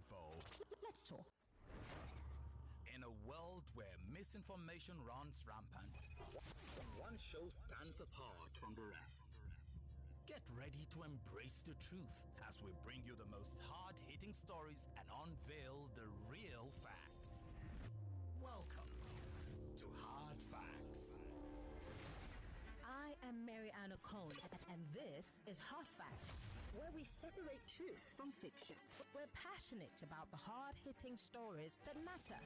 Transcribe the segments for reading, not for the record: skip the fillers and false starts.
info. Let's talk. In a world where misinformation runs rampant, one show stands apart from the rest. Get ready to embrace the truth as we bring you the most hard-hitting stories and unveil the real facts. Welcome to Hard Facts. I am Maryann Okon, and this is Hard Facts, where we separate truth from fiction. We're passionate about the hard-hitting stories that matter.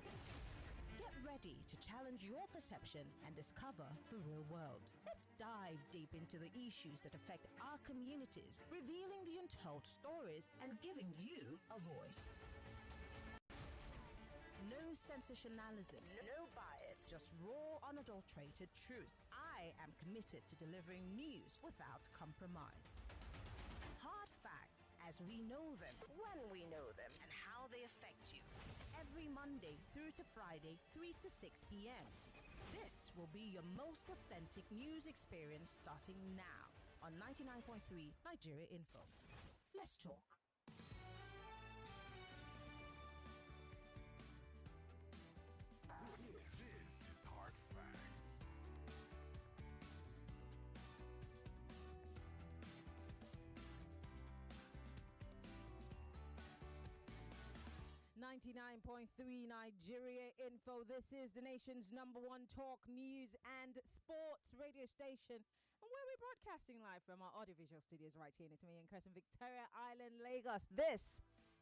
Get ready to challenge your perception and discover the real world. Let's dive deep into the issues that affect our communities, revealing the untold stories and giving you a voice. No sensationalism, no bias, just raw, unadulterated truth. I am committed to delivering news without compromise. Hard facts as we know them, when we know them, and how they affect you. Every Monday through to Friday, 3 to 6 p.m. This will be your most authentic news experience starting now on 99.3 Nigeria Info. Let's talk. This is Hard Facts. 99.3 Nigeria Info. This is the nation's #1 talk, news and sports radio station. And we're broadcasting live from our audiovisual studios right here in Italy Crescent, Victoria Island, Lagos. This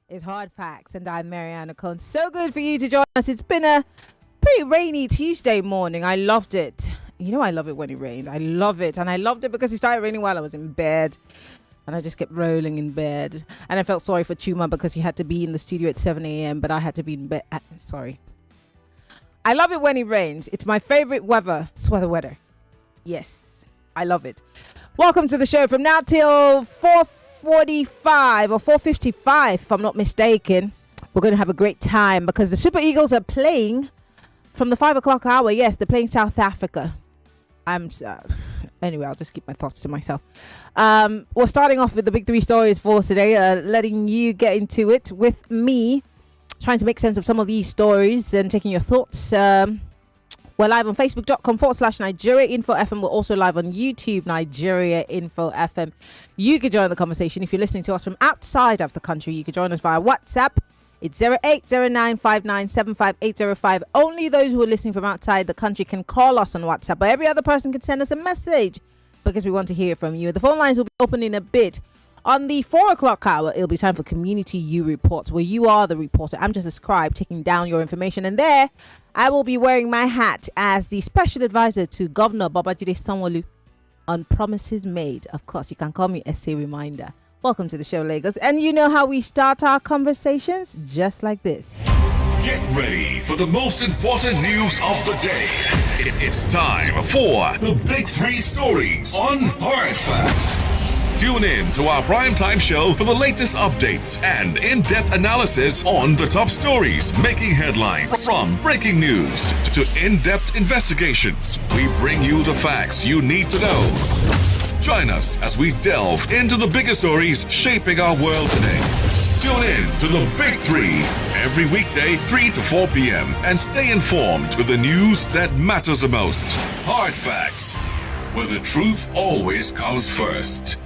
is Hard Facts, and I'm Maryann Okon. So good for you to join us. It's been a pretty rainy Tuesday morning. I loved it. You know I love it when it rains. I love it. And I loved it because it started raining while I was in bed. And I just kept rolling in bed. And I felt sorry for Chuma because he had to be in the studio at 7 a.m. But I had to be in bed. Sorry. I love it when it rains. It's my favorite weather. Sweater weather. Yes. I love it. Welcome to the show from now till 4:45 or 4:55, if I'm not mistaken. We're going to have a great time because the Super Eagles are playing from the 5 o'clock hour. Yes, they're playing South Africa. Anyway, I'll just keep my thoughts to myself. We're starting off with the big three stories for today, letting you get into it with me, trying to make sense of some of these stories and taking your thoughts. We're live on facebook.com/Nigeria Info FM. We're also live on YouTube, Nigeria Info FM. You can join the conversation. If you're listening to us from outside of the country, you can join us via WhatsApp. It's 0809597585. Only those who are listening from outside the country can call us on WhatsApp, but every other person can send us a message because we want to hear from you. The phone lines will be open in a bit. On the 4 o'clock hour, it'll be time for Community U Reports, where you are the reporter. I'm just a scribe taking down your information. And there, I will be wearing my hat as the special advisor to Governor Babajide Sanwo-Olu on promises made. Of course, you can call me SA Reminder. Welcome to the show, Lagos. And you know how we start our conversations? Just like this. Get ready for the most important news of the day. It's time for the Big Three Stories on Hard Facts. Tune in to our primetime show for the latest updates and in-depth analysis on the top stories making headlines. From breaking news to in-depth investigations, we bring you the facts you need to know. Join us as we delve into the biggest stories shaping our world today. Tune in to the Big Three every weekday, 3 to 4 p.m. and stay informed with the news that matters the most. Hard Facts, where the truth always comes first.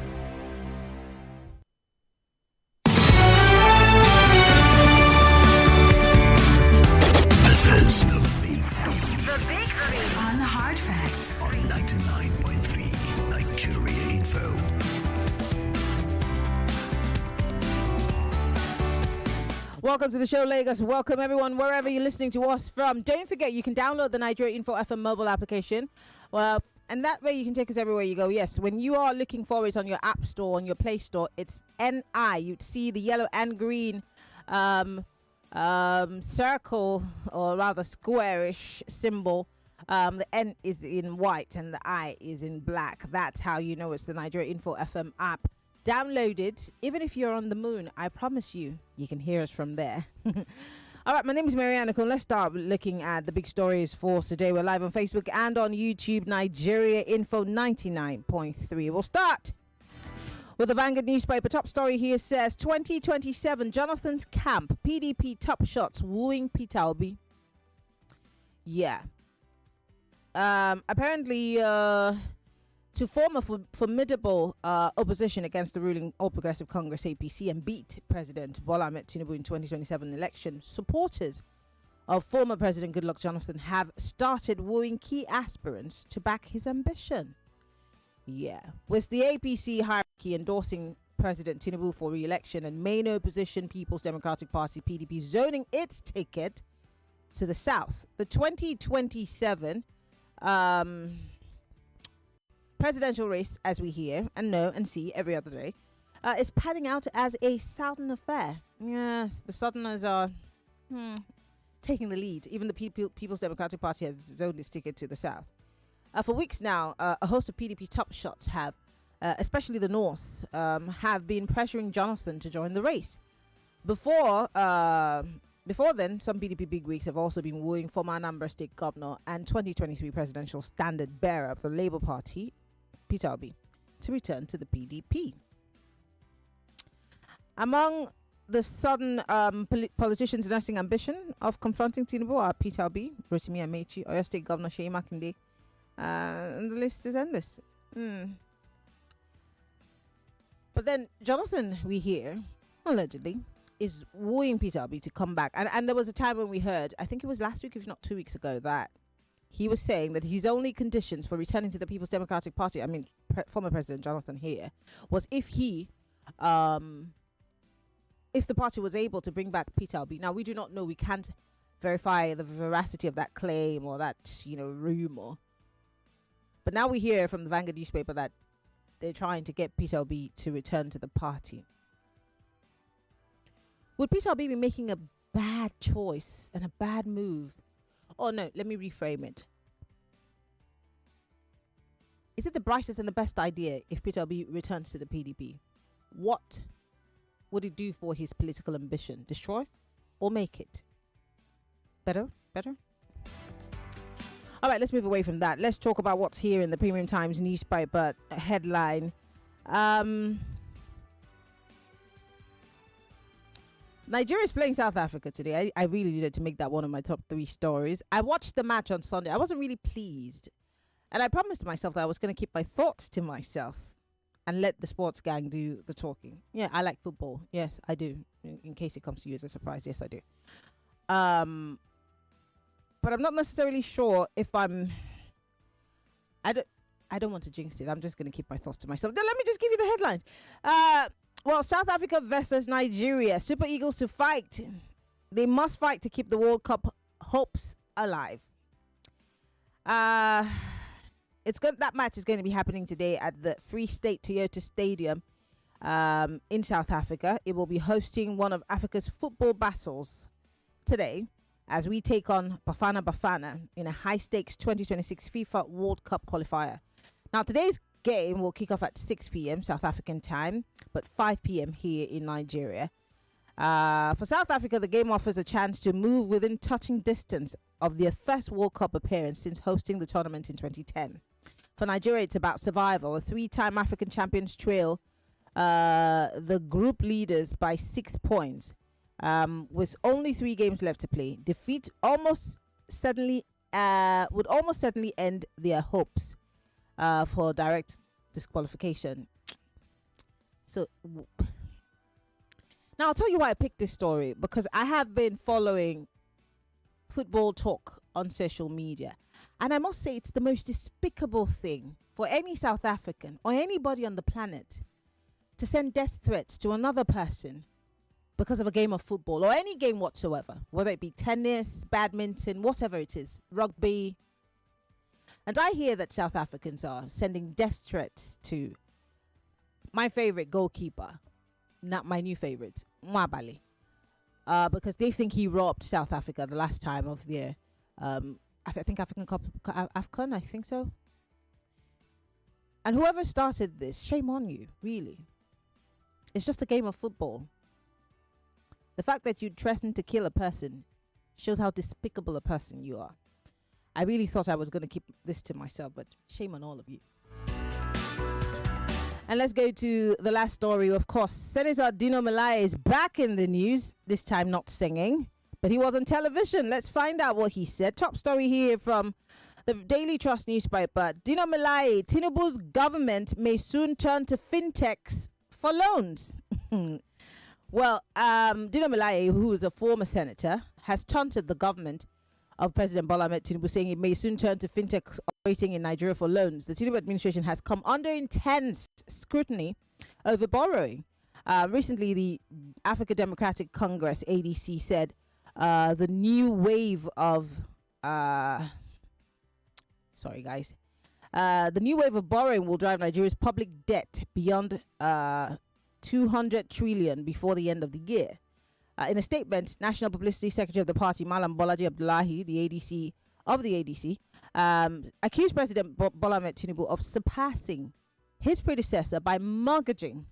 This is the Big Three. The Big Three on Hard Facts On 99.3 Nigeria Info. Welcome to the show, Lagos. Welcome, everyone, wherever you're listening to us from. Don't forget, you can download the Nigeria Info FM mobile application. And that way you can take us everywhere you go. Yes, when you are looking for it on your app store, on your Play Store, it's NI. You'd see the yellow and green circle, or rather squarish symbol. The N is in white and the I is in black. That's how you know it's the Nigeria Info FM app. Download it. Even if you're on the moon, I promise you can hear us from there. All right, my name is Maryann Okon. Let's start looking at the big stories for today. We're live on Facebook and on YouTube, Nigeria Info 99.3. We'll start With the Vanguard newspaper, top story here says 2027 Jonathan's camp, PDP top shots wooing Peter Obi. Yeah. Apparently, to form a formidable opposition against the ruling All Progressive Congress APC and beat President Bola Ahmed Tinubu in 2027 election, supporters of former President Goodluck Jonathan have started wooing key aspirants to back his ambition. Yeah, with the APC hierarchy endorsing President Tinubu for re-election and main opposition People's Democratic Party PDP zoning its ticket to the south, the 2027 presidential race, as we hear and know and see every other day, is panning out as a southern affair. Yes, the southerners are taking the lead. Even the People's Democratic Party has zoned its ticket to the south. For weeks now, a host of PDP top shots have, especially the north, have been pressuring Jonathan to join the race. Before then, some PDP bigwigs have also been wooing former Anambra State Governor and 2023 presidential standard bearer of the Labour Party, Peter Obi, to return to the PDP. Among the southern politicians nursing ambition of confronting Tinubu are Peter Obi, Rotimi Amechi, Oyo State Governor Seyi Makinde, and the list is endless. But then Jonathan, we hear, allegedly, is wooing Peter Obi to come back. And there was a time when we heard, I think it was last week, if not 2 weeks ago, that he was saying that his only conditions for returning to the People's Democratic Party, I mean, former President Jonathan here, was if he, if the party was able to bring back Peter Obi. Now, we do not know, we can't verify the veracity of that claim or that, rumor. But now we hear from the Vanguard newspaper that they're trying to get Peter Obi to return to the party. Would Peter Obi be making a bad choice and a bad move? Oh no, let me reframe it. Is it the brightest and the best idea if Peter Obi returns to the PDP? What would it do for his political ambition? Destroy or make it better? All right, let's move away from that. Let's talk about what's here in the Premium Times newspaper headline. Nigeria is playing South Africa today. I really needed to make that one of my top 3 stories. I watched the match on Sunday. I wasn't really pleased. And I promised myself that I was going to keep my thoughts to myself and let the sports gang do the talking. Yeah, I like football. Yes, I do. In case it comes to you as a surprise, yes, I do. But I'm not necessarily sure if I don't want to jinx it. I'm just going to keep my thoughts to myself. Then let me just give you the headlines. Well, South Africa versus Nigeria. Super Eagles to fight. They must fight to keep the World Cup hopes alive. That match is going to be happening today at the Free State Toyota Stadium in South Africa. It will be hosting one of Africa's football battles today as we take on Bafana in a high-stakes 2026 FIFA World Cup qualifier. Now, today's game will kick off at 6 p.m. South African time, but 5 p.m. here in Nigeria. For South Africa, the game offers a chance to move within touching distance of their first World Cup appearance since hosting the tournament in 2010. For Nigeria, it's about survival. A 3-time African champions trail the group leaders by 6 points. With only 3 games left to play, defeat would almost certainly end their hopes for direct disqualification. So now I'll tell you why I picked this story, because I have been following football talk on social media, and I must say it's the most despicable thing for any South African or anybody on the planet to send death threats to another person because of a game of football or any game whatsoever, whether it be tennis, badminton, whatever it is, rugby. And I hear that South Africans are sending death threats to my favorite goalkeeper, not my new favorite, Mwabali, because they think he robbed South Africa the last time of their, I think African Cup, AFCON, I think so. And whoever started this, shame on you, really. It's just a game of football. The fact that you threatened to kill a person shows how despicable a person you are. I really thought I was going to keep this to myself, but shame on all of you. And let's go to the last story. Of course, Senator Dino Melaye is back in the news, this time not singing, but he was on television. Let's find out what he said. Top story here from the Daily Trust newspaper. Dino Melaye, Tinubu's government may soon turn to fintechs for loans. Well, Dino Melaye, who is a former senator, has taunted the government of President Bola Ahmed Tinubu, saying it may soon turn to fintechs operating in Nigeria for loans. The Tinubu administration has come under intense scrutiny over borrowing. Recently, the African Democratic Congress, ADC, said the new wave of the new wave of borrowing will drive Nigeria's public debt beyond 200 trillion before the end of the year. In a statement, National Publicity Secretary of the party, Malam Bolaji Abdullahi, the ADC, accused President Bola Ahmed Tinubu of surpassing his predecessor by mortgaging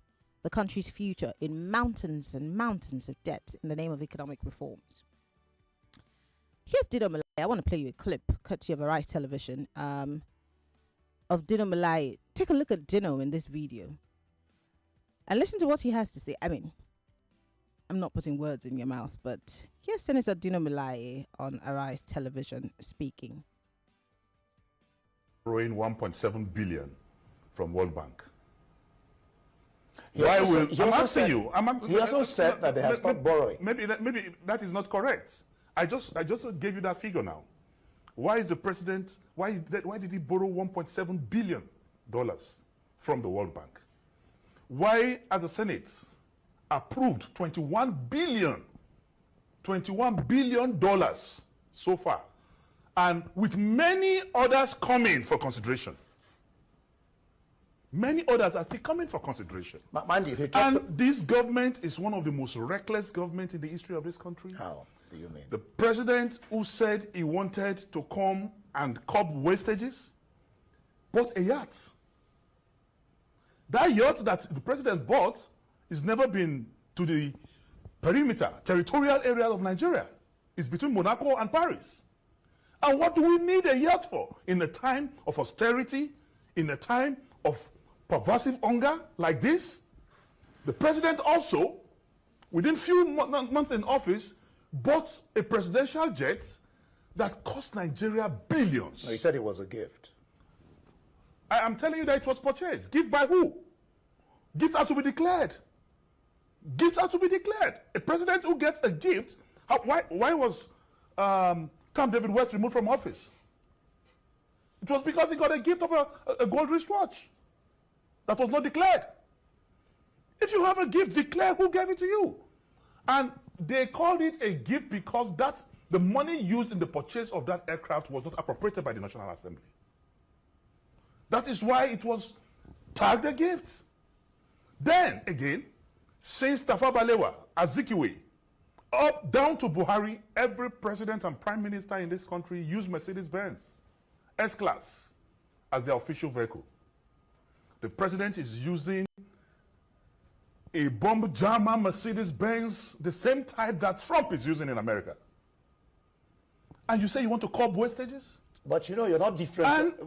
the country's future in mountains and mountains of debt in the name of economic reforms. Here's Dino Melaye. I want to play you a clip, courtesy of Arise Television, of Dino Melaye. Take a look at Dino in this video and listen to what he has to say. I mean, I'm not putting words in your mouth, but here's Senator Dino Melaye on Arise Television speaking. Borrowing 1.7 billion from World Bank. He also said that they have stopped borrowing. Maybe that is not correct. I just gave you that figure now. Why is the president? Why did he borrow 1.7 billion dollars from the World Bank? Why, as the Senate, approved 21 billion dollars so far, and with many others coming for consideration? Many others are still coming for consideration. But mind you, and this government is one of the most reckless governments in the history of this country. How do you mean? The president who said he wanted to come and curb wastages bought a yacht. That yacht that the president bought has never been to the territorial area of Nigeria. It's between Monaco and Paris. And what do we need a yacht for? In a time of austerity, in a time of pervasive hunger like this? The president also, within few months in office, bought a presidential jet that cost Nigeria billions. No, he said it was a gift. I am telling you that it was purchased. Gift by who? Gifts are to be declared. Gifts are to be declared. A president who gets a gift, why was Tom David West removed from office? It was because he got a gift of a gold wristwatch that was not declared. If you have a gift, declare who gave it to you. And they called it a gift because the money used in the purchase of that aircraft was not appropriated by the National Assembly. That is why it was tagged a gift. Then, again, since Tafawa Balewa, Azikiwe, up down to Buhari, every president and prime minister in this country used Mercedes-Benz S-Class as their official vehicle. The president is using a bomb jammer Mercedes-Benz, the same type that Trump is using in America. And you say you want to curb wastages? But you know, you're not different.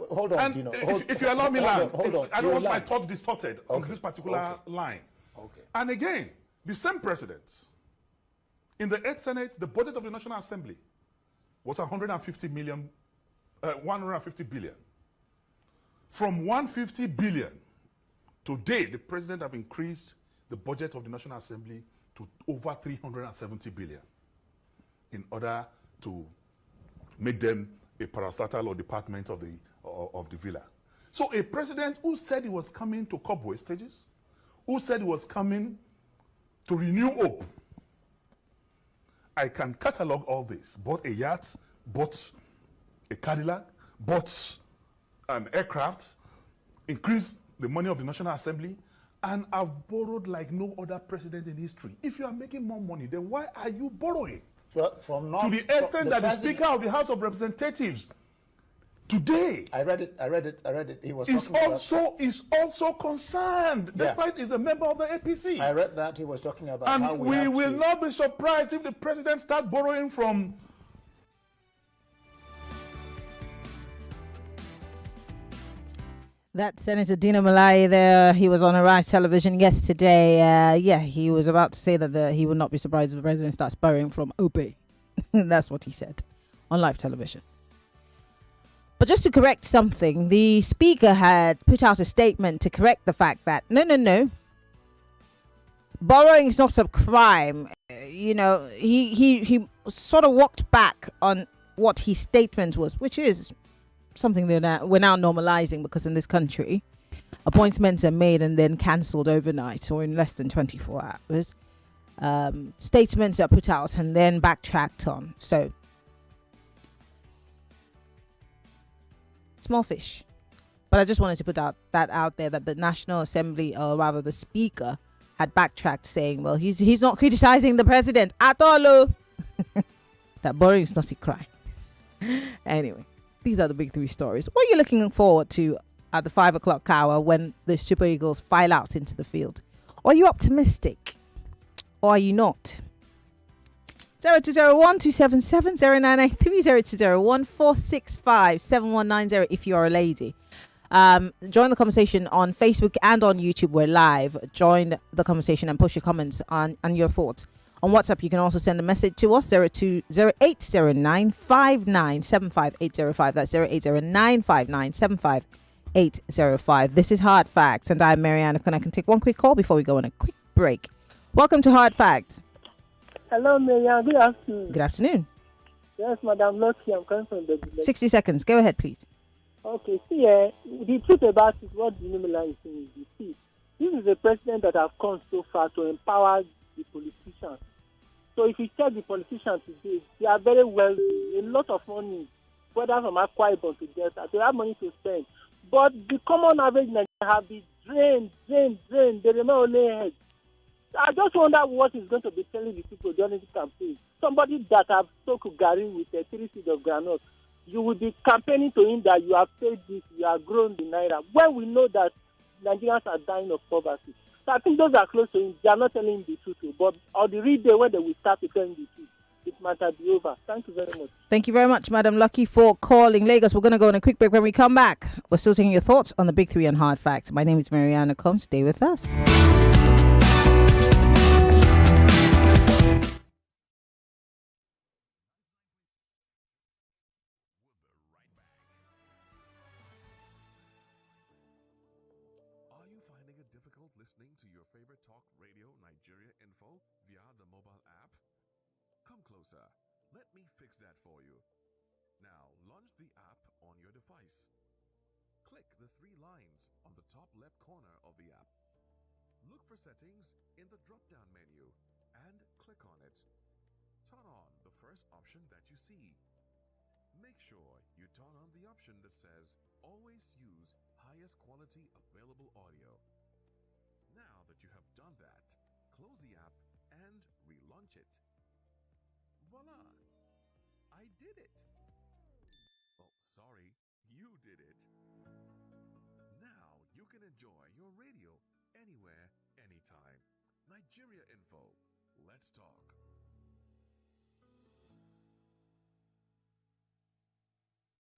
Hold on, Dino. If you allow me, hold on. I don't want my thoughts distorted on this particular line. Okay. And again, the same president, in the 8th Senate, the budget of the National Assembly was 150 billion. From 150 billion, today the president have increased the budget of the National Assembly to over 370 billion in order to make them a parastatal or department of the villa. So a president who said he was coming to curb wastages, who said he was coming to renew hope. I can catalog all this. Bought a yacht, bought a Cadillac, bought an aircraft, increased the money of the National Assembly, and I've borrowed like no other president in history. If you are making more money, then why are you borrowing? To the extent that the Speaker of the House of Representatives today, I read it. He was is also concerned, despite he's a member of the APC. I read that he was talking about and how we will not be surprised if the president starts borrowing from. That Senator Dino Malai there, he was on Arise television yesterday. He was about to say that he would not be surprised if the president starts borrowing from Ope. That's what he said on live television. But just to correct something, the speaker had put out a statement to correct the fact that no, borrowing is not a crime. He sort of walked back on what his statement was, which is something that we're now normalizing, because in this country, appointments are made and then cancelled overnight or in less than 24 hours. Statements are put out and then backtracked on. So, small fish. But I just wanted to put that out there, that the National Assembly, or rather the Speaker, had backtracked, saying, well, he's not criticizing the president at all. That borrowing is not a crime. Anyway, these are the big three stories. What are you looking forward to at the 5 o'clock hour when the Super Eagles file out into the field? Are you optimistic or are you not? 0201 277 0993 0201 465 7190 if you are a lady. Join the conversation on Facebook and on YouTube. We're live. Join the conversation and post your comments and your thoughts. On WhatsApp, you can also send a message to us, 0809 5975 805. That's 0809 5975 805. This is Hard Facts, and I'm Maryann Okon. I can take one quick call before we go on a quick break. Welcome to Hard Facts. Hello, Maryann. Good afternoon. Good afternoon. Yes, Madam Lucky. I'm coming from the 60 seconds. Go ahead, please. Okay, see, the truth about it, what the Nimila is saying is, you see, this is a president that have come so far to empower the politicians. So if you check the politicians today, they are very wealthy, a lot of money, whether from Akwa Ibom to Delta, they have money to spend. But the common average Nigerian have been drained. They remain only head. I just wonder what is going to be telling the people during the campaign. Somebody that have soaked Gary with a 3 seed of granite, you will be campaigning to him that you have paid this, you have grown the naira. When we know that Nigerians are dying of poverty. So I think those are close to him. They are not telling him the truth. But on the real day when they will start to tell him the truth, it might be over. Thank you very much. Thank you very much, Madam Lucky, for calling Lagos. We're going to go on a quick break. When we come back, we're still taking your thoughts on the big three and hard facts. My name is Maryann Okon. Stay with us. Listening to your favorite talk radio Nigeria info via the mobile app? Come closer. Let me fix that for you. Now, launch the app on your device. Click the 3 lines on the top left corner of the app. Look for settings in the drop-down menu and click on it. Turn on the first option that you see. Make sure you turn on the option that says always use highest quality available audio. Now that you have done that, close the app and relaunch it. Voila! I did it! Oh, sorry, you did it. Now you can enjoy your radio anywhere, anytime. Nigeria Info. Let's talk.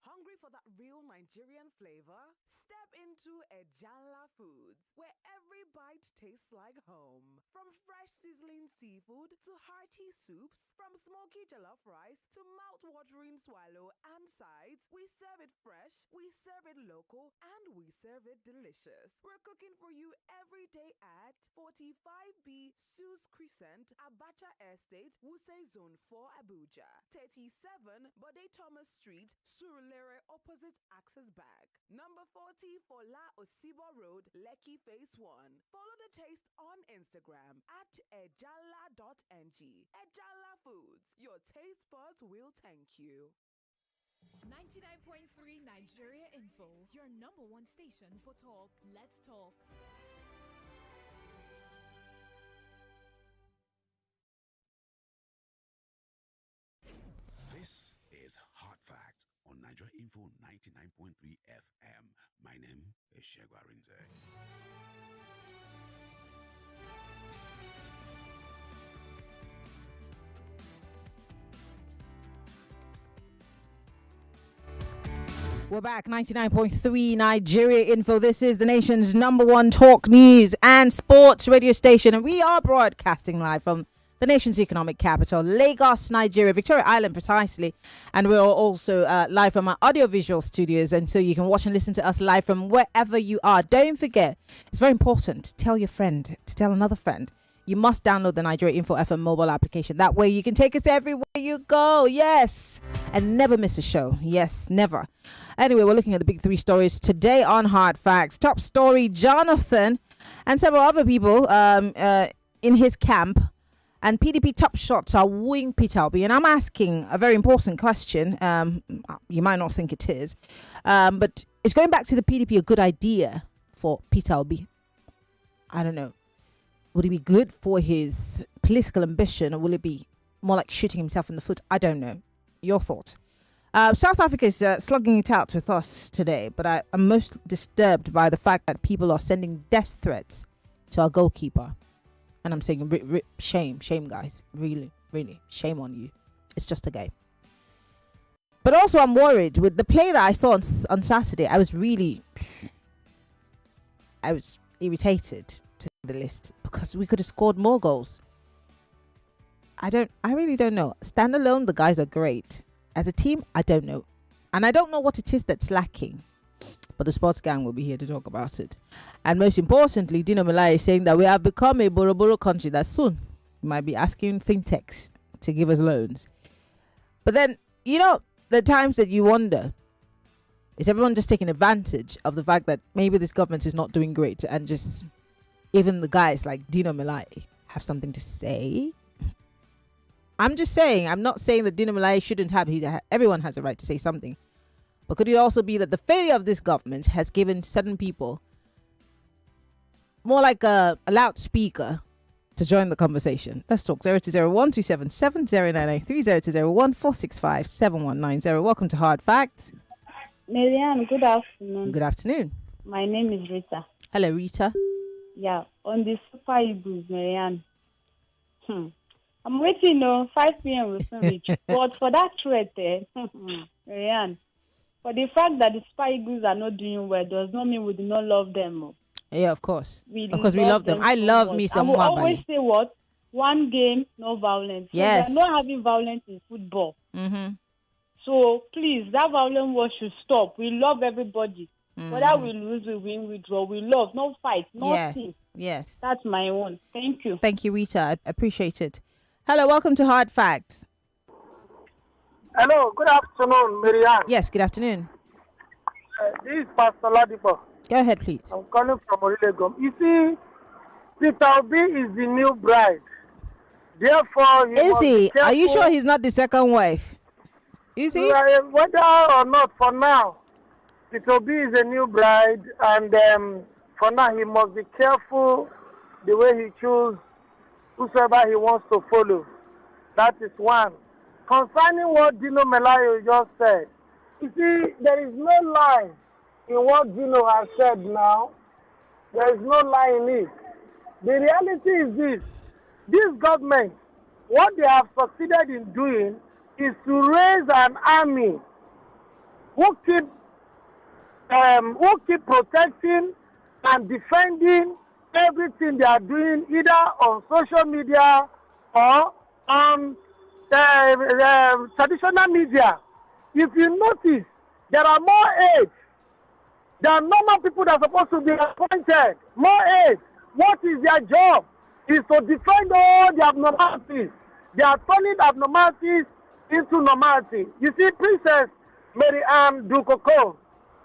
Hungry for that real Nigerian flavor? Step into Ejala Foods, where every bite tastes like home. From fresh sizzling seafood to hearty soups, from smoky jollof rice to mouth-watering swallow and sides, we serve it fresh, we serve it local, and we serve it delicious. We're cooking for you every day at 45B Sus Crescent, Abacha Estate, Wuse Zone 4, Abuja. 37 Bode Thomas Street, Surulere, opposite Access Bank. Number 40 Fola Osibo Road, Lekki Phase 1. Follow the taste on Instagram at ejala.ng. Ejala Foods, your taste buds will thank you. 99.3 Nigeria Info, your number one station for talk. Let's talk. This is Hard Facts on Nigeria Info 99.3 FM. My name is Shego Arinze. We're back, 99.3 Nigeria Info. This is the nation's #1 talk news and sports radio station, and we are broadcasting live from the nation's economic capital, Lagos, Nigeria, Victoria Island precisely. And we're also live from our audiovisual studios, and so you can watch and listen to us live from wherever you are. Don't forget, it's very important to tell your friend, to tell another friend. You must download the Nigeria Info FM mobile application. That way you can take us everywhere you go. Yes. And never miss a show. Yes, never. Anyway, we're looking at the big three stories today on Hard Facts. Top story, Jonathan and several other people in his camp and PDP top shots are wooing Peter Obi. And I'm asking a very important question. You might not think it is. But is going back to the PDP a good idea for Peter Obi? I don't know. Would it be good for his political ambition, or will it be more like shooting himself in the foot? I don't know. Your thoughts. South Africa is slugging it out with us today, but I'm most disturbed by the fact that people are sending death threats to our goalkeeper. And I'm saying, shame, guys. Really, really, shame on you. It's just a game. But also, I'm worried with the play that I saw on Saturday. I was irritated to the list because we could have scored more goals. I really don't know. Standalone, the guys are great. As a team, I don't know. And I don't know what it is that's lacking. But the sports gang will be here to talk about it. And most importantly, Dino Malai is saying that we have become a Boro country that soon we might be asking fintechs to give us loans. But then, the times that you wonder, is everyone just taking advantage of the fact that maybe this government is not doing great and just even the guys like Dino Malai have something to say? I'm just saying, I'm not saying that Dino Malai shouldn't have. Everyone has a right to say something. But could it also be that the failure of this government has given certain people more like a loudspeaker to join the conversation? Let's talk. 0201-277-0993, 0201-465-7190. Welcome to Hard Facts. Maryann, good afternoon. Good afternoon. My name is Rita. Hello, Rita. Yeah, on the Super Eagles, Maryann. I'm waiting, 5 p.m. will soon reach. But for that threat, Maryann, for the fact that the Super Eagles are not doing well does not mean we do not love them. Yeah, of course. Because we love them. I love me some more. I will Mwabali. always say what? One game, no violence. Yes. So we are not having violence in football. Mm-hmm. So please, that violent war should stop. We love everybody. Whether we lose, we win, we draw, we love. No fight, nothing. Yes. That's my own. Thank you. Thank you, Rita. I appreciate it. Hello, welcome to Hard Facts. Hello, good afternoon, Maryann. Yes, good afternoon. This is Pastor Ladipo. Go ahead, please. I'm calling from Orilego. You see, Peter Obi is the new bride. Therefore, is he? Are you sure he's not the second wife? Is he? Whether or not, for now, Peter Obi is a new bride, and for now, he must be careful the way he chooses whosoever he wants to follow. That is one. Concerning what Dino Melayo just said, you see, there is no lie in what Dino has said now. There is no lie in it. The reality is this. This government, what they have succeeded in doing is to raise an army who keep protecting and defending everything they are doing, either on social media or on traditional media. If you notice, there are more aides. There are normal people that are supposed to be appointed. More aides. What is their job? Is to defend all the abnormalities. They are turning abnormalities into normality. You see, Princess Maryann Okon,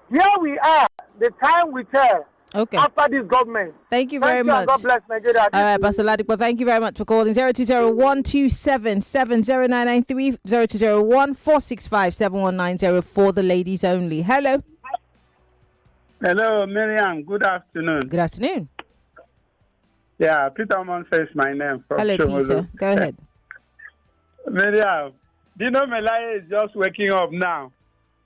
here we are, the time we tell. Okay. After this government. Thank you very much. God bless Nigeria. All right, Pastor Ladipo, thank you very much for calling. 0201-277-0993, 0201-465-7190 for the ladies only. Hello. Hello, Maryann. Good afternoon. Good afternoon. Yeah, Peter Monse is my name. Hello, Peter. Go ahead. Maryann, Dino Melaye is just waking up now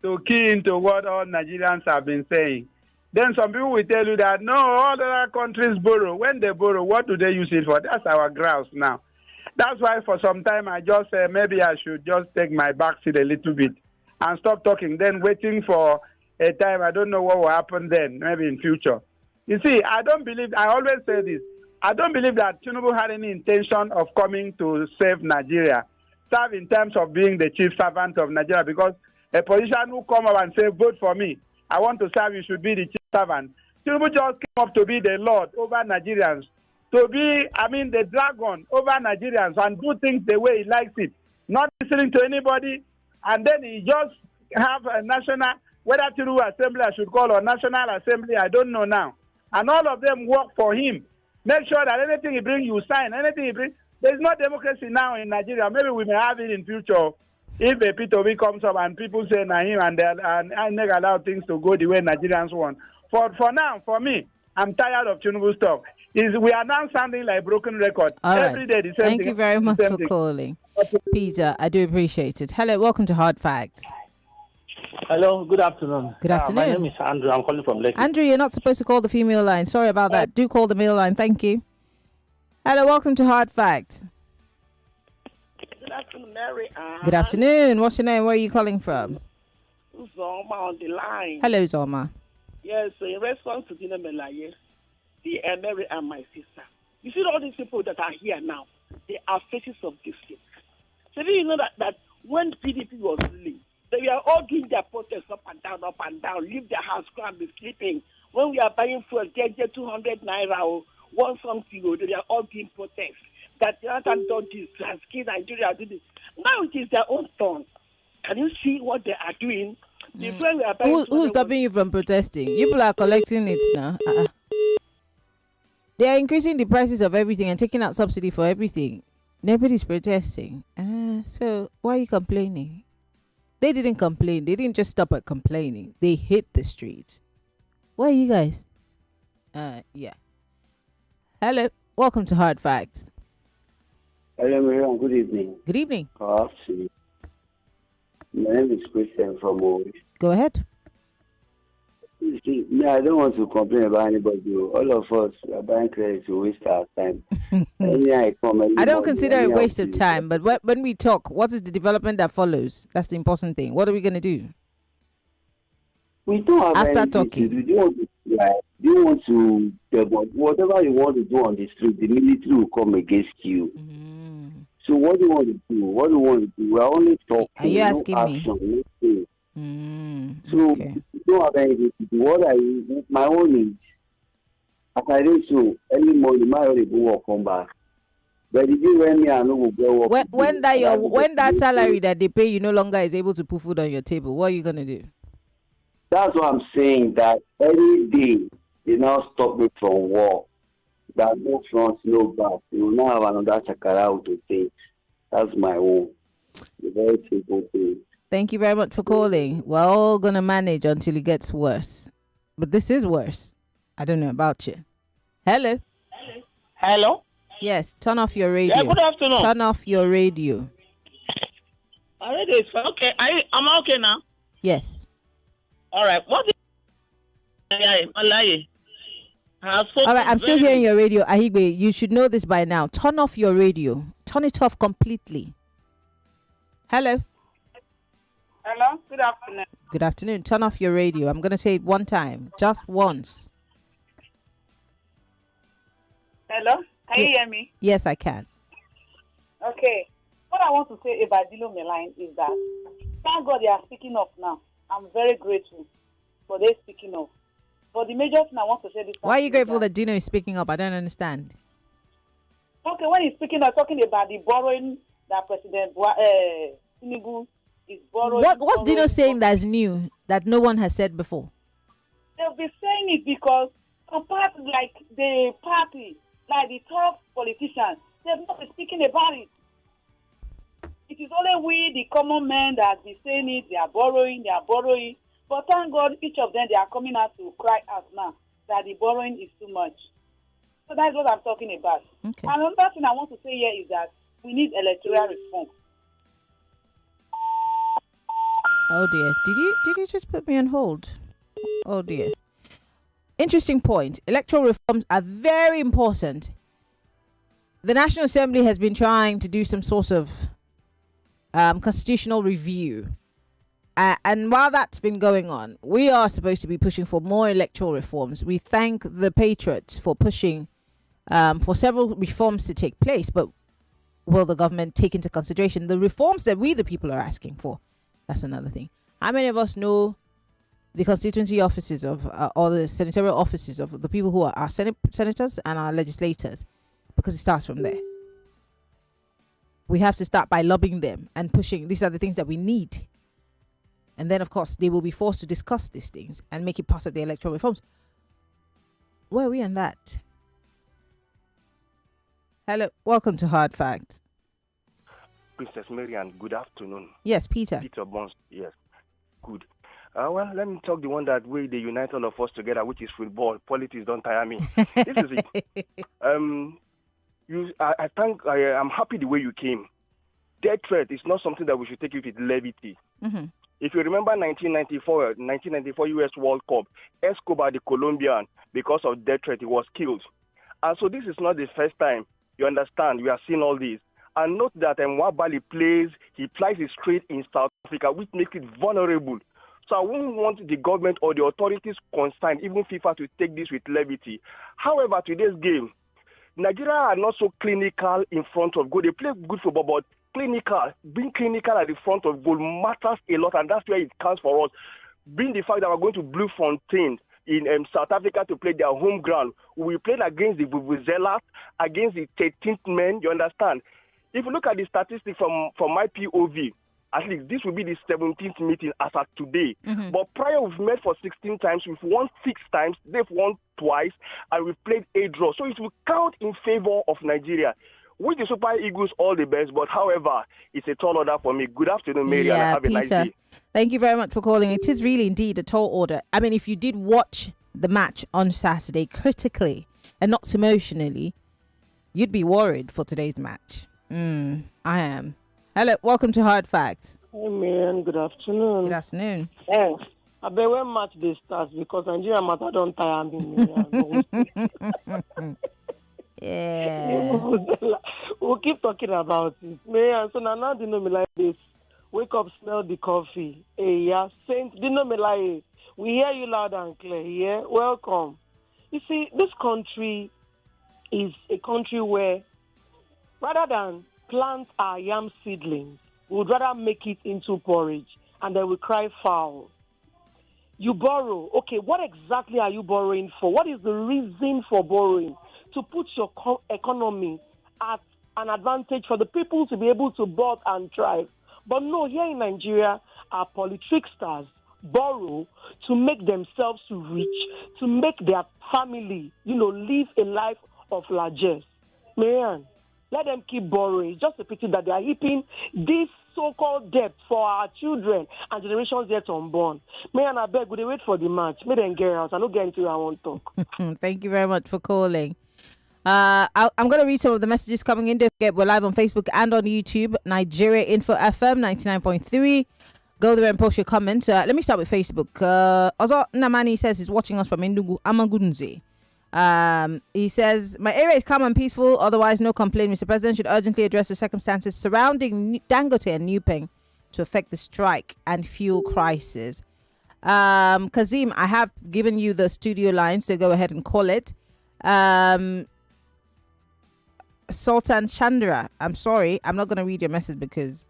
to key into what all Nigerians have been saying. Then some people will tell you that, no, all other countries borrow. When they borrow, what do they use it for? That's our grouse now. That's why for some time I just said maybe I should just take my back seat a little bit and stop talking, then waiting for a time. I don't know what will happen then, maybe in future. You see, I always say this, I don't believe that Tinubu had any intention of coming to save Nigeria, serve in terms of being the chief servant of Nigeria, because a politician who come up and say, vote for me, I want to serve, you should be the chief servant. Tinubu just came up to be the Lord over Nigerians, to be, the dragon over Nigerians and do things the way he likes it, not listening to anybody, and then he just have a national, whether Tinubu Assembly I should call or National Assembly, I don't know now. And all of them work for him. Make sure that anything he brings, you sign. Anything he brings. There's no democracy now in Nigeria. Maybe we may have it in future if a P2B comes up and people say Nahim and they allow things to go the way Nigerians want. For now, for me, I'm tired of Tinubu stuff. We are now sounding like broken record. All Every day the same Thank thing. you very much for calling. Peter, I do appreciate it. Hello, welcome to Hard Facts. Hello, good afternoon. Good afternoon. My name is Andrew. I'm calling from Lekki. Andrew, you're not supposed to call the female line. Sorry about that. Do call the male line. Thank you. Hello, welcome to Hard Facts. Good afternoon, Mary. Good afternoon. What's your name? Where are you calling from? Zoma on the line. Hello, Zoma. Yes, so in response to Dina Melaye, see Mary and my sister. You see all these people that are here now, they are faces of this thing. So do you know that when PDP was ruling, they were all doing their protests up and down, leave their house, go and be sleeping. When we are buying fuel, get 200 naira or one something, they are all doing protests. That Jonathan done this, has killed Nigeria, do this. Now it is their own turn. Can you see what they are doing? Before we are buying Who's stopping you from protesting? You people are collecting it now. They are increasing the prices of everything and taking out subsidy for everything. Nobody's protesting. So why are you complaining? They didn't complain. They didn't just stop at complaining. They hit the streets. Where are you guys? Yeah. Hello. Welcome to Hard Facts. Hello, Maryann. Good evening. Good evening. My name is Christian from Owish. Go ahead. You see, I don't want to complain about anybody. All of us are buying credit to waste our time. I don't consider it a waste of time, but when we talk, what is the development that follows? That's the important thing. What are we going to do? We don't have after talking. Do you want to whatever you want to do on the street, the military will come against you. So what do you want to do? We are only talking. Are you asking action, me? So you don't have anything to do. My own is, as I do so, early morning, my only go work, come back. But if you when me, I know will go work. When that salary that they pay you no longer is able to put food on your table, what are you gonna do? That's what I'm saying. That any day they now stop me from work. That no front, no back. You will now have another chakara to take. That's my own. The very simple thing. Thank you very much for calling. We're all gonna manage until it gets worse. But this is worse. I don't know about you. Hello. Hello. Yes. Turn off your radio. Yeah, good afternoon. Turn off your radio. Radio is okay. I'm okay now. Yes. All right. What is Malaye? All right, I'm still hearing your radio. Ahigbe, you should know this by now. Turn off your radio. Turn it off completely. Hello. Hello. Good afternoon. Good afternoon. Turn off your radio. I'm going to say it one time. Just once. Hello. Can you hear me? Yes, I can. Okay. What I want to say about Dino Meline is that thank God they are speaking up now. I'm very grateful for their speaking up. But the major thing I want to say this time. Why are you grateful that Dino is speaking up? I don't understand. Okay, when he's speaking up, talking about the borrowing that President Tinubu is borrowing. What's Dino saying that's new that no one has said before? They'll be saying it because compared to like the party, like the top politicians, they've not been speaking about it. It is only we, the common men, that be saying it. They are borrowing. But thank God, each of them, they are coming out to cry out now that the borrowing is too much. So that's what I'm talking about. Okay. And another thing I want to say here is that we need electoral reform. Oh dear. Did you just put me on hold? Oh dear. Interesting point. Electoral reforms are very important. The National Assembly has been trying to do some sort of constitutional review. And while that's been going on, we are supposed to be pushing for more electoral reforms. We thank the patriots for pushing for several reforms to take place, but will the government take into consideration the reforms that we, the people, are asking for? That's another thing. How many of us know the constituency offices of or the senatorial offices of the people who are our senators and our legislators? Because it starts from there. We have to start by lobbying them and pushing. These are the things that we need. And then, of course, they will be forced to discuss these things and make it part of the electoral reforms. Where are we on that? Hello, welcome to Hard Facts. Princess Maryann, good afternoon. Yes, Peter. Peter Bonds, yes, good. Well, let me talk the one that way they unite all of us together, which is football. Politics don't tire me. This is it. I'm happy the way you came. Death threat is not something that we should take it with levity. Mm-hmm. If you remember 1994 U.S. World Cup, Escobar, the Colombian, because of death threat, he was killed. And so this is not the first time, you understand, we are seeing all this. And note that Nwabali he plays it straight in South Africa, which makes it vulnerable. So I wouldn't want the government or the authorities concerned, even FIFA, to take this with levity. However, today's game, Nigeria are not so clinical in front of goal. They play good football, but being clinical at the front of goal matters a lot, and that's where it counts for us. Being the fact that we're going to Bloemfontein in South Africa to play their home ground, we played against the Vuvuzelas, against the 13th men, you understand? If you look at the statistics from my POV, at least this will be the 17th meeting as of today. Mm-hmm. But prior, we've met for 16 times. We've won 6 times. They've won twice. And we've played 8 draws. So it will count in favor of Nigeria. With the Super Eagles, all the best. But however, it's a tall order for me. Good afternoon, Mary. Yeah, have a nice Peter. day. Thank you very much for calling. It is really indeed a tall order. I mean, if you did watch the match on Saturday critically and not emotionally, you'd be worried for today's match. I am. Hello, welcome to Hard Facts. Hey, man, good afternoon. Good afternoon. Hey, I bet when match they start because Nigeria matter don't tire me. Yeah. We'll keep talking about it. Man, so now they know me like this. Wake up, smell the coffee. Hey, yeah, Saint, they know me like we hear you loud and clear. Yeah, welcome. You see, this country is a country where rather than plant our yam seedlings, we would rather make it into porridge and then we cry foul. You borrow. Okay, what exactly are you borrowing for? What is the reason for borrowing? To put your economy at an advantage for the people to be able to birth and thrive. But no, here in Nigeria, our politricksters borrow to make themselves rich, to make their family, live a life of largesse. Man, let them keep borrowing. It's just a pity that they are heaping this so-called debt for our children and generations yet unborn. Man, I beg, would they wait for the match? May them get out. I don't get into it, I won't talk. Thank you very much for calling. I'm going to read some of the messages coming in. Don't forget, we're live on Facebook and on YouTube. Nigeria Info FM 99.3. Go there and post your comments. Let me start with Facebook. Ozo Namani says he's watching us from Indugu Amagunze. He says, my area is calm and peaceful, otherwise no complaint. Mr. President should urgently address the circumstances surrounding Dangote and Newpeng to affect the strike and fuel crisis. Kazim, I have given you the studio line, so go ahead and call it. Sultan Chandra, I'm sorry, I'm not going to read your message because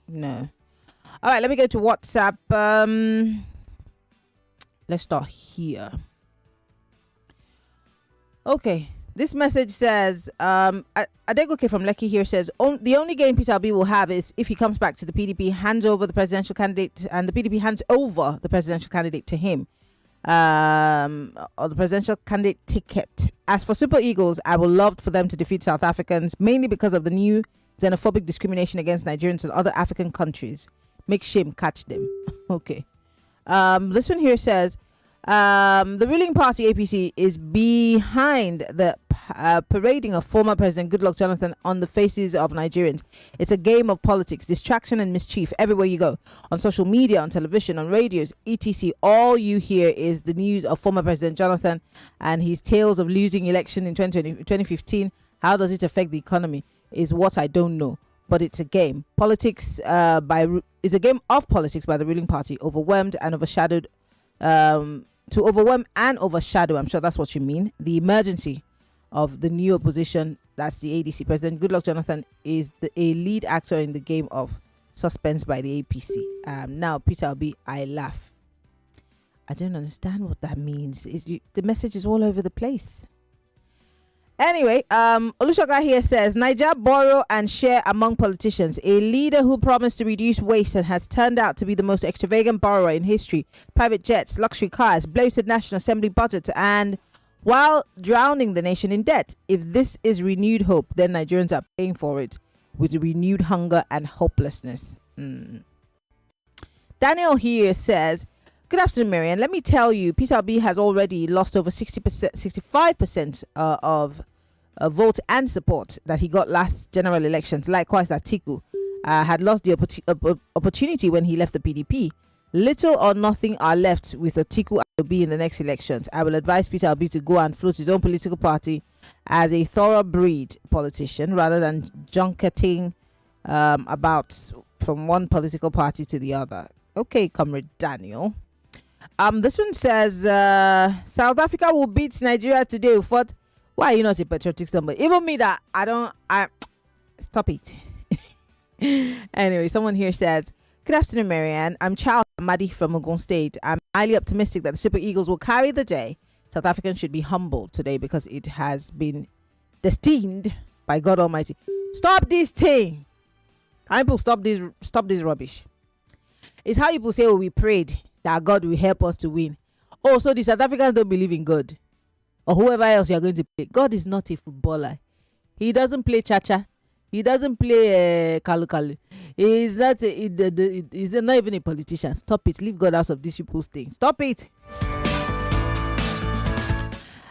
no. All right, let me go to WhatsApp. Let's start here. Okay, this message says, Adegoke from Lekki here says, the only gain Peter Obi will have is if he comes back to the PDP, hands over the presidential candidate, and the PDP hands over the presidential candidate to him, or the presidential candidate ticket. As for Super Eagles, I would love for them to defeat South Africans, mainly because of the new xenophobic discrimination against Nigerians and other African countries. Make shame catch them. Okay. This one here says, the ruling party APC is behind the parading of former President Goodluck Jonathan on the faces of Nigerians. It's a game of politics, distraction and mischief everywhere you go. On social media, on television, on radios, etc. All you hear is the news of former President Jonathan and his tales of losing election in 2015. How does it affect the economy is what I don't know. but it's a game. Politics is a game of politics by the ruling party, overwhelmed and overshadowed. To overwhelm and overshadow, I'm sure that's what you mean, the emergency of the new opposition. That's the ADC. President Goodluck Jonathan is a lead actor in the game of suspense by the APC. Now, Peter Obi, I laugh. I don't understand what that means. The message is all over the place. Anyway, Olushoga here says, Niger borrow and share among politicians. A leader who promised to reduce waste and has turned out to be the most extravagant borrower in history. Private jets, luxury cars, bloated National Assembly budget, and while drowning the nation in debt. If this is renewed hope, then Nigerians are paying for it with renewed hunger and hopelessness. Daniel here says, good afternoon, Maryann. Let me tell you, Peter Obi has already lost over 65% of vote and support that he got last general elections. Likewise, Atiku had lost the opportunity when he left the PDP. Little or nothing are left with Atiku and Obi in the next elections. I will advise Peter Obi to go and float his own political party as a thoroughbred politician rather than junketing about from one political party to the other. Okay, Comrade Daniel. This one says South Africa will beat Nigeria today. What? Why are you not a patriotic somebody? Even me that I stop it. Anyway, someone here says, good afternoon, Maryann. I'm Charles Amadi from Ogun State. I'm highly optimistic that the Super Eagles will carry the day. South Africans should be humbled today because it has been destined by God Almighty. Stop this thing. Can people stop this rubbish? It's how people say, oh, we prayed that God will help us to win. Oh, so the South Africans don't believe in God or whoever else you are going to play. God is not a footballer. He doesn't play cha-cha. He doesn't play kalu. He's not even a politician. Stop it. Leave God out of these people's thing. Stop it.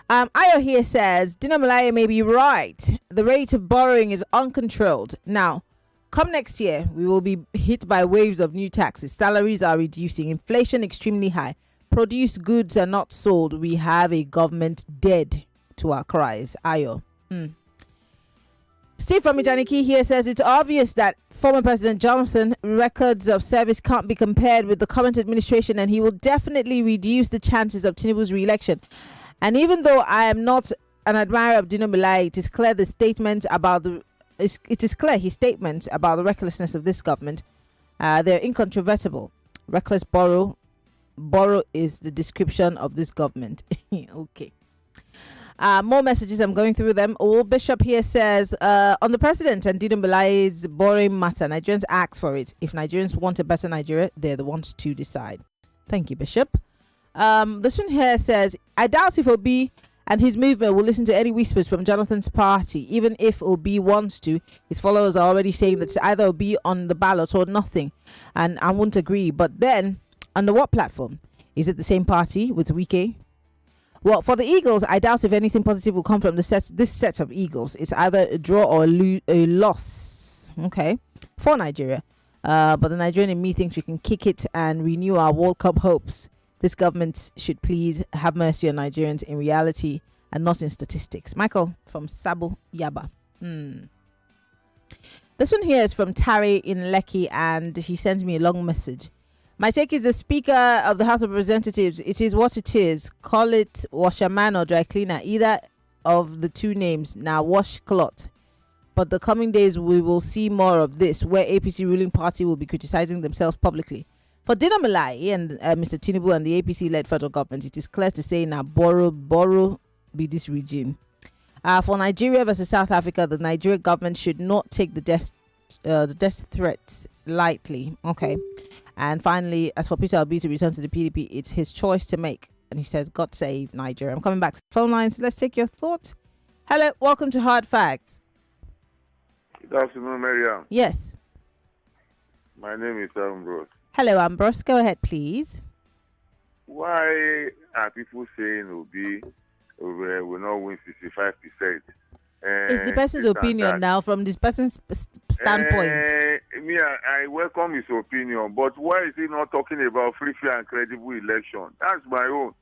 Ayo here says, Dino Malaya may be right. The rate of borrowing is uncontrolled. Now, come next year, we will be hit by waves of new taxes. Salaries are reducing. Inflation extremely high. Produce goods are not sold. We have a government dead to our cries. Ayo. Steve from Ijaniki here says it's obvious that former President Johnson records of service can't be compared with the current administration, and he will definitely reduce the chances of Tinubu's re-election. And even though I am not an admirer of Dino Malaya, it is clear his statements about the recklessness of this government. They're incontrovertible. Reckless borrow is the description of this government. Okay. More messages, I'm going through them. Old Bishop here says, on the president and Dino Malaya's borrowing matter, Nigerians ask for it. If Nigerians want a better Nigeria, they're the ones to decide. Thank you, Bishop. This one here says, I doubt if Obi and his movement will listen to any whispers from Jonathan's party. Even if Obi wants to, his followers are already saying that it's either Obi on the ballot or nothing. And I won't agree. But then, under what platform? Is it the same party with Wike? Well, for the Eagles, I doubt if anything positive will come from this set of Eagles. It's either a draw or a loss. Okay, for Nigeria. But the Nigerian in me thinks we can kick it and renew our World Cup hopes. This government should please have mercy on Nigerians in reality and not in statistics. Michael from Sabo Yaba. This one here is from Tari in Lekki, and he sends me a long message. My take is the Speaker of the House of Representatives. It is what it is. Call it washerman or dry cleaner. Either of the two names. Now wash cloth. But the coming days we will see more of this, where APC ruling party will be criticizing themselves publicly. For Dino Malaya and Mr. Tinubu and the APC-led federal government, it is clear to say now borrow be this regime. For Nigeria versus South Africa, the Nigerian government should not take the death threats lightly. Okay. And finally, as for Peter Obi to return to the PDP, it's his choice to make. And he says, God save Nigeria. I'm coming back to the phone lines. Let's take your thoughts. Hello, welcome to Hard Facts. Good afternoon, Maryann. Yes. My name is Ambrose. Hello, Ambrose. Go ahead, please. Why are people saying Obi will not win 65%? It's the person's opinion now from this person's standpoint. I welcome his opinion, but why is he not talking about free, fair, and credible election? That's my own.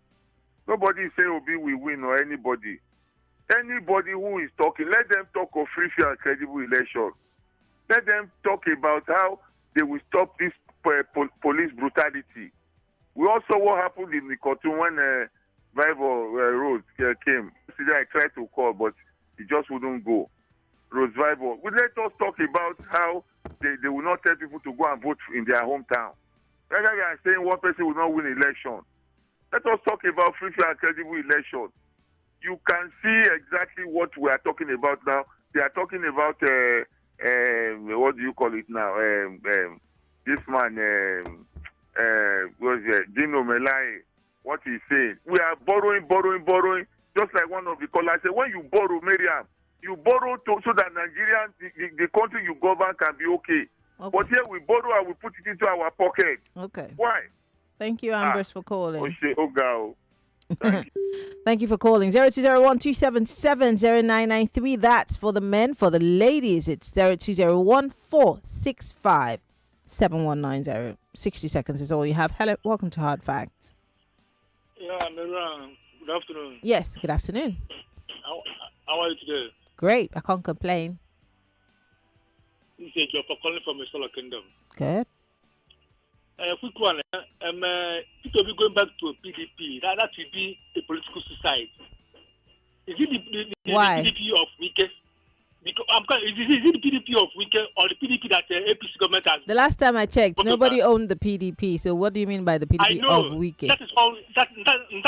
Nobody say Obi will win or anybody. Anybody who is talking, let them talk of free, fair, and credible election. Let them talk about how they will stop this police brutality. We also saw what happened in the cartoon when Bible Rose came. I tried to call, but he just wouldn't go. Rose Bible. Let us talk about how they will not tell people to go and vote in their hometown. Rather than saying one person will not win election. Let us talk about free, fair, and credible election. You can see exactly what we are talking about now. They are talking about, what do you call it now? This man, Dino Melai, what he's saying. We are borrowing. Just like one of the callers said, when you borrow, Maryann, you borrow so that Nigerian, the country you govern can be okay. But here we borrow and we put it into our pocket. Okay. Why? Thank you, Ambrose, for calling. Thank you. Thank you for calling. 0201-277-0993. That's for the men. For the ladies, it's 0201-465-7190. 60 seconds is all you have. Hello, welcome to Hard Facts. Yeah, Maryann, good afternoon. Yes, good afternoon. How are you today? Great, I can't complain. This is Joe for calling from the Solar Kingdom. Good. Quick one. People be going back to PDP. That will be a political suicide. Is it the Why? PDP of Wike? Because is it the PDP of Wike or the PDP that APC government has? The last time I checked, nobody owned the PDP. So what do you mean by the PDP of Wike? That is all. That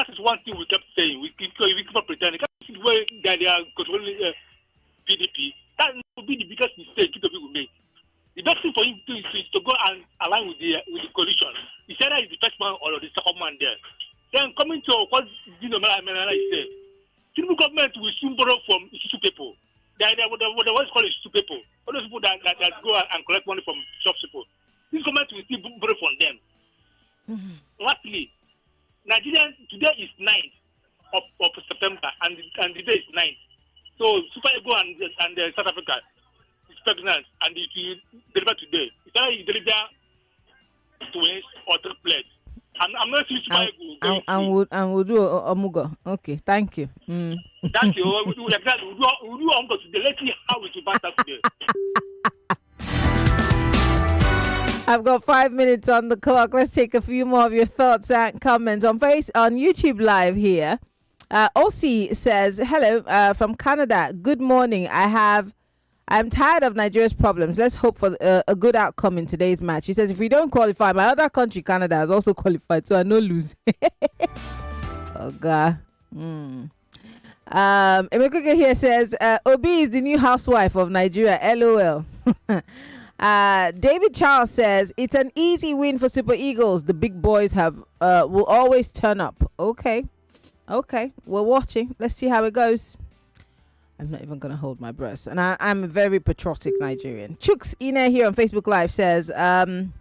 is one thing we kept saying. We keep on pretending. The way that they are controlling PDP, that will be the biggest mistake people will make. The best thing for him to do is to go and align with the coalition. He said that is the first man or the second man there. Then coming to what Dino Melai said, Tinubu government will soon borrow from issue people. What is called issue people. All those people that go and collect money from shop people. This government will still borrow from them. Lastly, Nigeria today is 9th of September and the day is 9th. So Super Eagles and South Africa is pregnant and if you deliver today, it's either you deliver twins or triplets. I'm not seeing Super Eagles. And we'll do Omugo. Okay, thank you. Thank you. We'll do Omugo today. Let's see how we can pass today. I've got 5 minutes on the clock. Let's take a few more of your thoughts and comments on YouTube Live here. Osi says, hello from Canada. Good morning. I'm tired of Nigeria's problems. Let's hope for a good outcome in today's match. He says, if we don't qualify, my other country, Canada, has also qualified, so I no lose. Oh, God. Emekuke here says, Obi is the new housewife of Nigeria. LOL. David Charles says, it's an easy win for Super Eagles. The big boys will always turn up. Okay, we're watching. Let's see how it goes. I'm not even going to hold my breath. And I'm a very patriotic Nigerian. Chooks Ine here on Facebook Live says, whether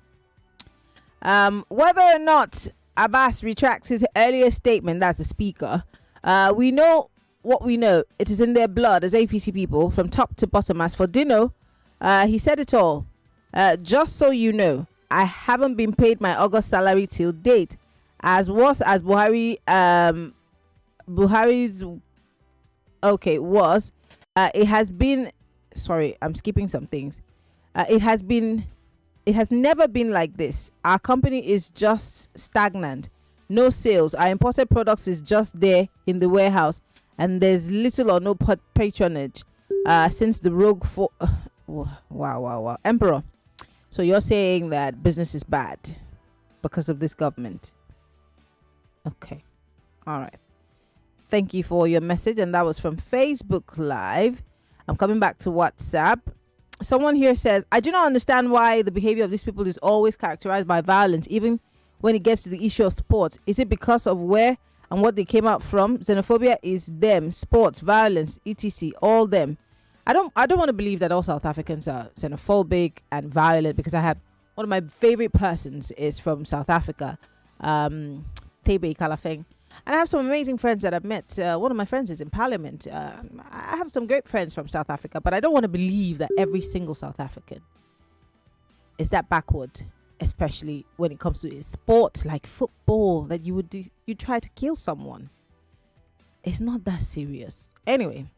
or not Abbas retracts his earlier statement, that's the speaker, we know what we know. It is in their blood as APC people from top to bottom. As for Dino, he said it all. Just so you know, I haven't been paid my August salary till date. As Buhari's it has been, sorry, I'm skipping some things. It has never been like this. Our company is just stagnant. No sales. Our imported products is just there in the warehouse, and there's little or no patronage since the rogue wow. Emperor. So you're saying that business is bad because of this government? Okay. All right. Thank you for your message. And that was from Facebook Live. I'm coming back to WhatsApp. Someone here says, I do not understand why the behavior of these people is always characterized by violence, even when it gets to the issue of sports. Is it because of where and what they came out from? Xenophobia is them, sports, violence, etc. All them. I don't want to believe that all South Africans are xenophobic and violent, because I have one of my favorite persons is from South Africa, Thebe Kalafeng. And I have some amazing friends that I've met. One of my friends is in Parliament. I have some great friends from South Africa, but I don't want to believe that every single South African is that backward, especially when it comes to a sport like football, that you try to kill someone. It's not that serious. Anyway,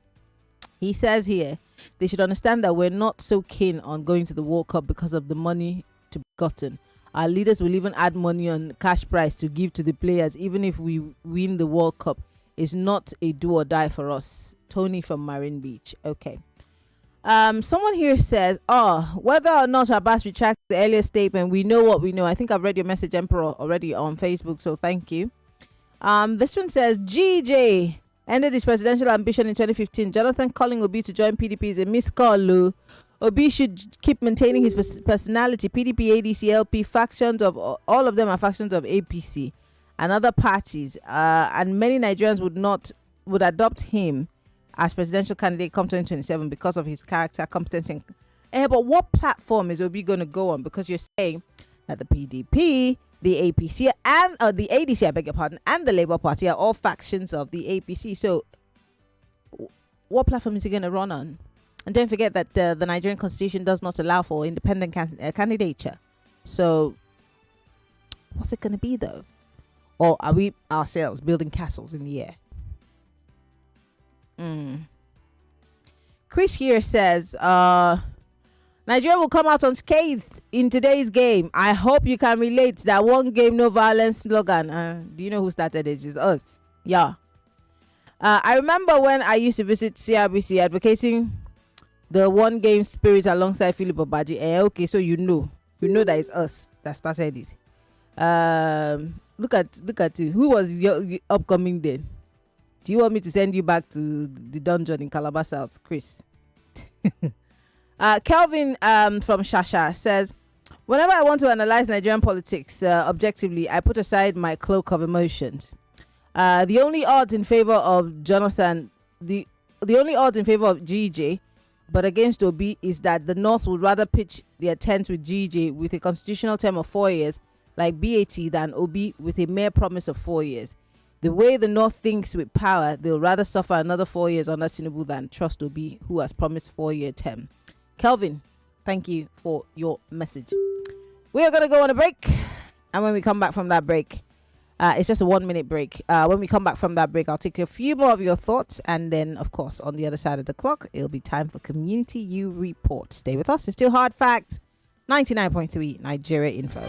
He says here, they should understand that we're not so keen on going to the World Cup because of the money to be gotten. Our leaders will even add money on cash prize to give to the players, even if we win the World Cup. It's not a do or die for us. Tony from Marine Beach. Okay. Someone here says, whether or not Abbas retracts the earlier statement, we know what we know. I think I've read your message, Emperor, already on Facebook, so thank you. This one says, GJ ended his presidential ambition in 2015. Jonathan calling Obi to join PDP is a miscall. Obi should keep maintaining his personality. PDP, ADC, LP, factions of all of them are factions of APC and other parties. And many Nigerians would adopt him as presidential candidate come 2027 because of his character, competence. But what platform is Obi going to go on? Because you're saying that the PDP, the APC, and the ADC, I beg your pardon, and the Labour Party are all factions of the APC. So what platform is he going to run on? And don't forget that the Nigerian Constitution does not allow for independent candidature. So what's it going to be, though? Or are we ourselves building castles in the air? Chris here says, Nigeria will come out unscathed in today's game. I hope you can relate that one game, no violence slogan. Do you know who started it? It's us. Yeah. I remember when I used to visit CRBC advocating the one game spirit alongside Philip Obaji. Okay, so you know that it's us that started it. Look at you. Who was your upcoming then? Do you want me to send you back to the dungeon in Calabar South, Chris? Kelvin from Shasha says, whenever I want to analyze Nigerian politics objectively, I put aside my cloak of emotions. The only odds in favor of Jonathan, the only odds in favor of GJ, but against Obi, is that the North would rather pitch their tent with GJ with a constitutional term of 4 years, like BAT, than Obi with a mere promise of 4 years. The way the North thinks with power, they'll rather suffer another 4 years under Tinubu than trust Obi, who has promised 4-year term. Kelvin, thank you for your message. We are going to go on a break. And when we come back from that break, it's just a 1 minute break. When we come back from that break, I'll take a few more of your thoughts. And then, of course, on the other side of the clock, it'll be time for Community U Report. Stay with us. It's still Hard Facts, 99.3 Nigeria Info.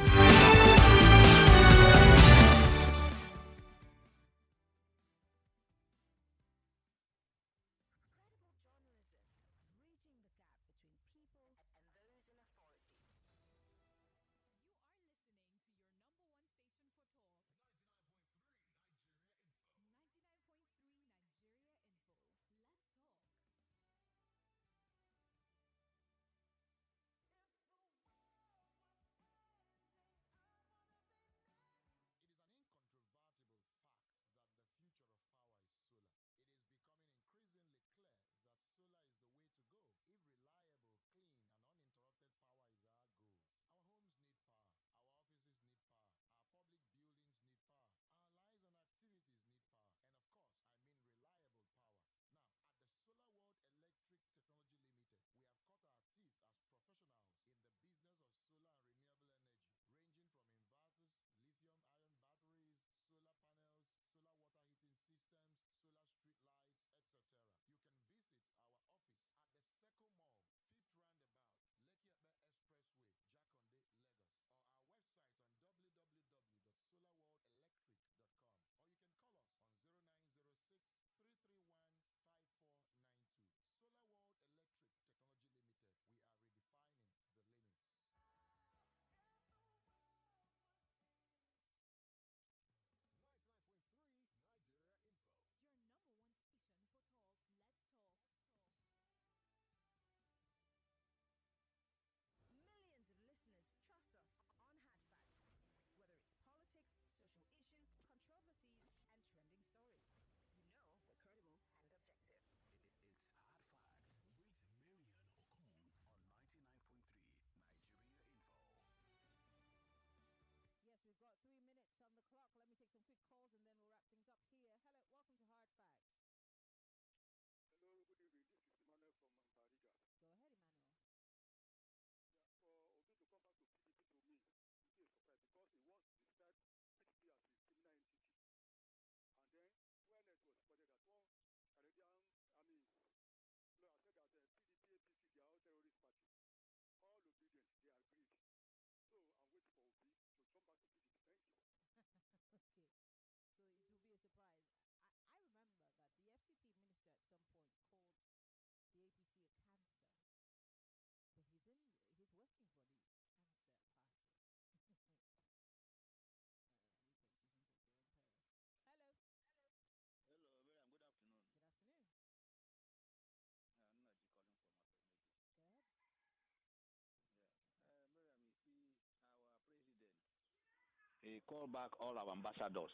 they call back all our ambassadors.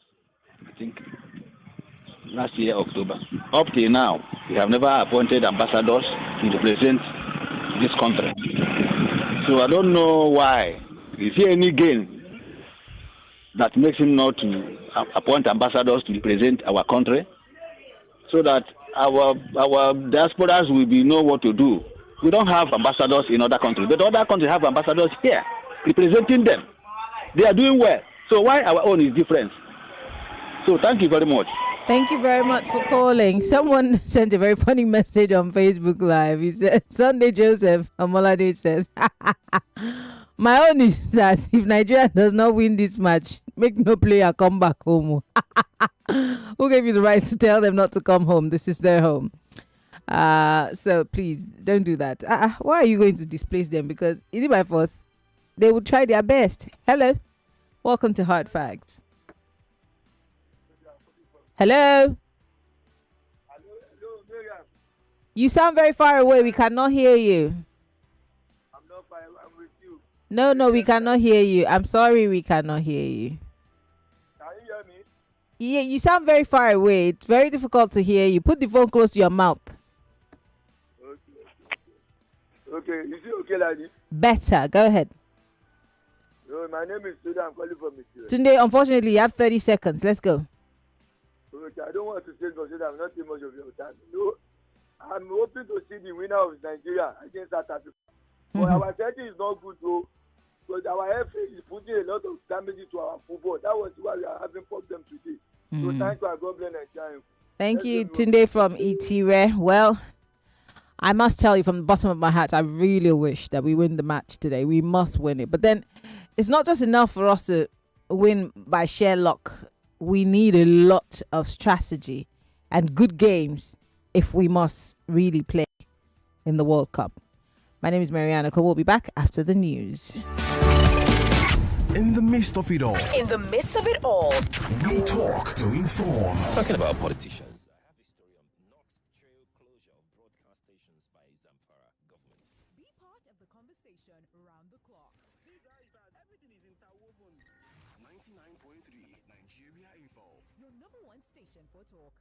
I think last year, October. Up till now, we have never appointed ambassadors to represent this country. So I don't know why. Is there any gain that makes him not to appoint ambassadors to represent our country, so that our diasporas will know what to do? We don't have ambassadors in other countries, but other countries have ambassadors here representing them. They are doing well. So why our own is different? So thank you very much. Thank you very much for calling. Someone sent a very funny message on Facebook Live. He said, Sunday Joseph Amolade says, my own is that if Nigeria does not win this match, make no player come back home. Who gave you the right to tell them not to come home? This is their home. So please don't do that. Why are you going to displace them? Because is it by force? They will try their best. Hello. Welcome to Hard Facts. Hello. You sound very far away. We cannot hear you. I'm not far. I'm with you. No, we cannot hear you. I'm sorry, we cannot hear you. Can you hear me? Yeah, you sound very far away. It's very difficult to hear you. Put the phone close to your mouth. Okay. Is it okay like this? Better. Go ahead. No, my name is Tunde. I'm calling from Mr. Tunde, unfortunately, you have 30 seconds. Let's go. Okay, I don't want to say because I'm not too much of your time. No, I'm hoping to see the winner of Nigeria against South Africa. But our setting is not good, though. Because our FA is putting a lot of damage to our football. That was why we are having problems today. So thank you, and God bless Nigeria. Thank you, Tunde from Itire. Well, I must tell you from the bottom of my heart, I really wish that we win the match today. We must win it. But then it's not just enough for us to win by sheer luck. We need a lot of strategy and good games if we must really play in the World Cup. My name is Maryann Okon. We'll be back after the news. In the midst of it all, We talk to inform. talking about politicians. Be part of the conversation around the clock. 99.3 Nigeria Info. Your number one station for talk.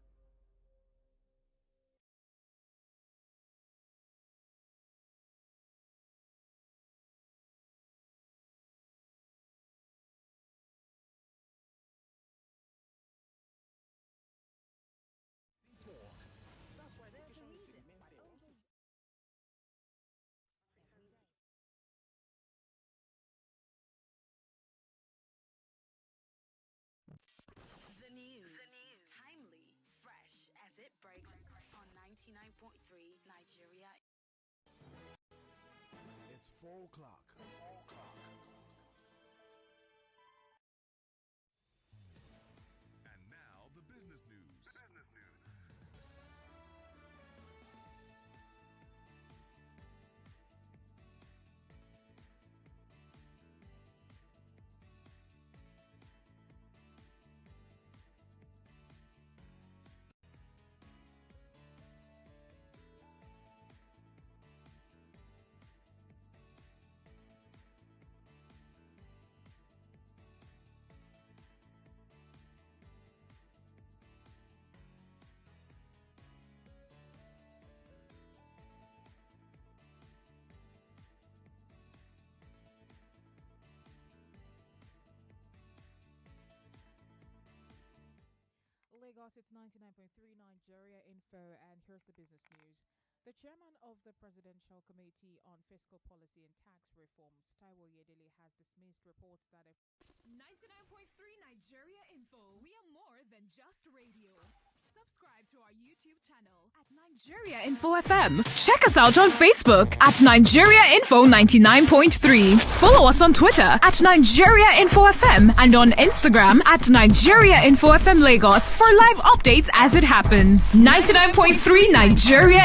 The news. Timely, fresh as it breaks on 99.3 Nigeria. It's 4 o'clock. And now the business news. Lagos, it's 99.3 Nigeria Info, and here's the business news. The chairman of the Presidential Committee on Fiscal Policy and Tax Reforms, Taiwo Yedele, has dismissed reports that 99.3 Nigeria Info. We are more than just radio. Subscribe to our YouTube channel at Nigeria Info FM. Check us out on Facebook at Nigeria Info 99.3. Follow us on Twitter at Nigeria Info FM and on Instagram at Nigeria Info FM Lagos for live updates as it happens. 99.3 Nigeria